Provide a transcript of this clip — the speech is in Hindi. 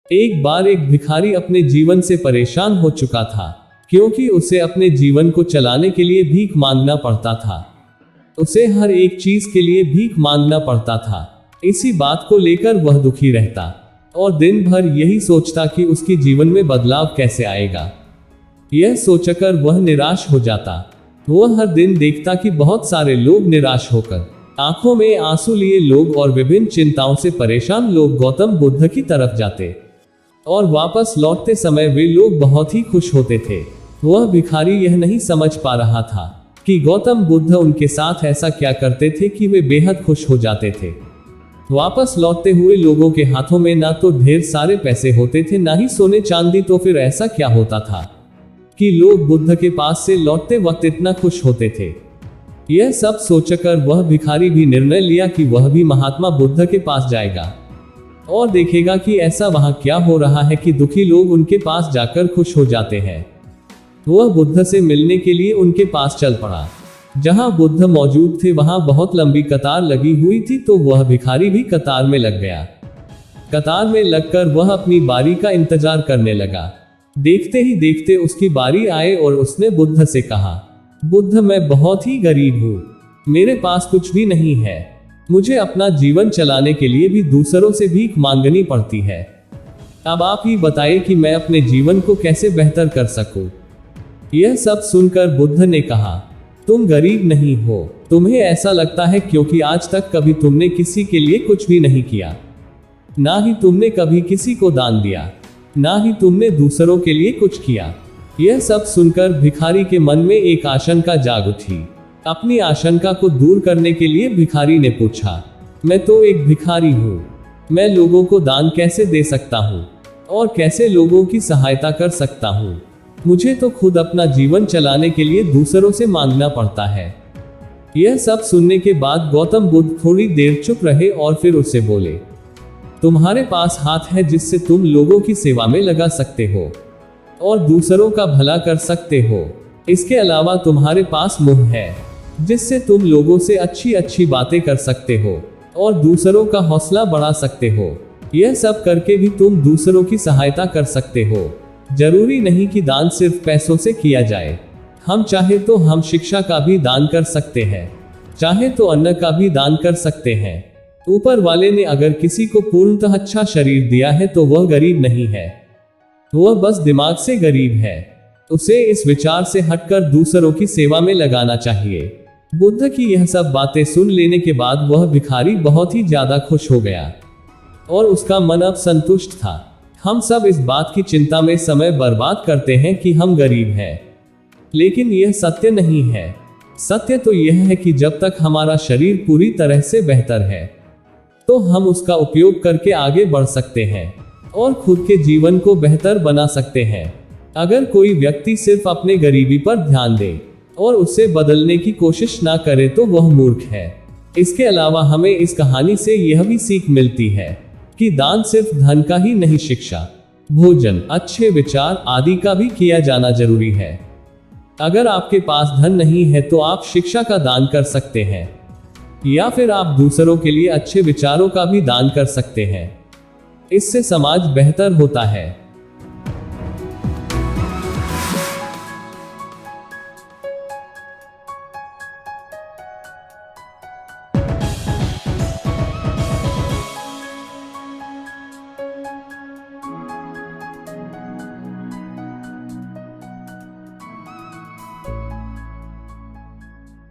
एक बार एक भिखारी अपने जीवन से परेशान हो चुका था, क्योंकि उसे अपने जीवन को चलाने के लिए भीख मांगना पड़ता था। उसे हर एक चीज के लिए भीख मांगना पड़ता था। इसी बात को लेकर वह दुखी रहता और दिन भर यही सोचता कि उसके जीवन में बदलाव कैसे आएगा। यह सोचकर वह निराश हो जाता। वह हर दिन देखता कि बहुत सारे लोग निराश होकर आंखों में आंसू लिए लोग और विभिन्न चिंताओं से परेशान लोग गौतम बुद्ध की तरफ जाते, और वापस लौटते समय वे लोग बहुत ही खुश होते थे। वह भिखारी यह नहीं समझ पा रहा था कि गौतम बुद्ध उनके साथ ऐसा क्या करते थे कि वे बेहद खुश हो जाते थे। वापस लौटते हुए लोगों के हाथों में ना तो ढेर सारे पैसे होते थे, ना ही सोने चांदी, तो फिर ऐसा क्या होता था कि लोग बुद्ध के पास से लौटते वक्त इतना खुश होते थे। यह सब सोचकर वह भिखारी भी निर्णय लिया कि वह भी महात्मा बुद्ध के पास जाएगा और देखेगा कि ऐसा वहां क्या हो रहा है कि दुखी लोग उनके पास जाकर खुश हो जाते हैं। वह बुद्ध से मिलने के लिए उनके पास चल पड़ा। जहां बुद्ध मौजूद थे वहां बहुत लंबी कतार लगी हुई थी, तो वह भिखारी भी कतार में लग गया। कतार में लगकर वह अपनी बारी का इंतजार करने लगा। देखते ही देखते उसकी बारी आए और उसने बुद्ध से कहा, बुद्ध, मैं बहुत ही गरीब हूँ, मेरे पास कुछ भी नहीं है। मुझे अपना जीवन चलाने के लिए भी दूसरों से भीख मांगनी पड़ती है। अब आप ही बताइए कि मैं अपने जीवन को कैसे बेहतर कर सकूं। यह सब सुनकर बुद्ध ने कहा, तुम गरीब नहीं हो, तुम्हें ऐसा लगता है क्योंकि आज तक कभी तुमने किसी के लिए कुछ भी नहीं किया, ना ही तुमने कभी किसी को दान दिया, ना ही तुमने दूसरों के लिए कुछ किया। यह सब सुनकर भिखारी के मन में एक आशंका जाग उठी। अपनी आशंका को दूर करने के लिए भिखारी ने पूछा, मैं तो एक भिखारी हूँ, मैं लोगों को दान कैसे दे सकता हूँ और कैसे लोगों की सहायता कर सकता हूँ। मुझे तो खुद अपना जीवन चलाने के लिए दूसरों से मांगना पड़ता है। यह सब सुनने के बाद गौतम बुद्ध थोड़ी देर चुप रहे और फिर उससे बोले, तुम्हारे पास हाथ है जिससे तुम लोगों की सेवा में लगा सकते हो और दूसरों का भला कर सकते हो। इसके अलावा तुम्हारे पास मुंह है जिससे तुम लोगों से अच्छी अच्छी बातें कर सकते हो और दूसरों का हौसला बढ़ा सकते हो। यह सब करके भी तुम दूसरों की सहायता कर सकते हो। जरूरी नहीं कि दान सिर्फ पैसों से किया जाए। हम चाहे तो हम शिक्षा का भी दान कर सकते हैं, चाहे तो अन्न का भी दान कर सकते हैं। ऊपर वाले ने अगर किसी को पूर्णतः अच्छा शरीर दिया है तो वह गरीब नहीं है, वह बस दिमाग से गरीब है। उसे इस विचार से हटकर दूसरों की सेवा में लगाना चाहिए। बुद्ध की यह सब बातें सुन लेने के बाद वह भिखारी बहुत ही ज्यादा खुश हो गया और उसका मन अब संतुष्ट था। हम सब इस बात की चिंता में समय बर्बाद करते हैं कि हम गरीब हैं, लेकिन यह सत्य नहीं है। सत्य तो यह है कि जब तक हमारा शरीर पूरी तरह से बेहतर है तो हम उसका उपयोग करके आगे बढ़ सकते हैं और खुद के जीवन को बेहतर बना सकते हैं। अगर कोई व्यक्ति सिर्फ अपने गरीबी पर ध्यान दे और उसे बदलने की कोशिश ना करे तो वह मूर्ख है। इसके अलावा हमें इस कहानी से यह भी सीख मिलती है कि दान सिर्फ धन का ही नहीं, शिक्षा, भोजन, अच्छे विचार आदि का भी किया जाना जरूरी है। अगर आपके पास धन नहीं है तो आप शिक्षा का दान कर सकते हैं या फिर आप दूसरों के लिए अच्छे विचारों का भी दान कर सकते हैं। इससे समाज बेहतर होता है।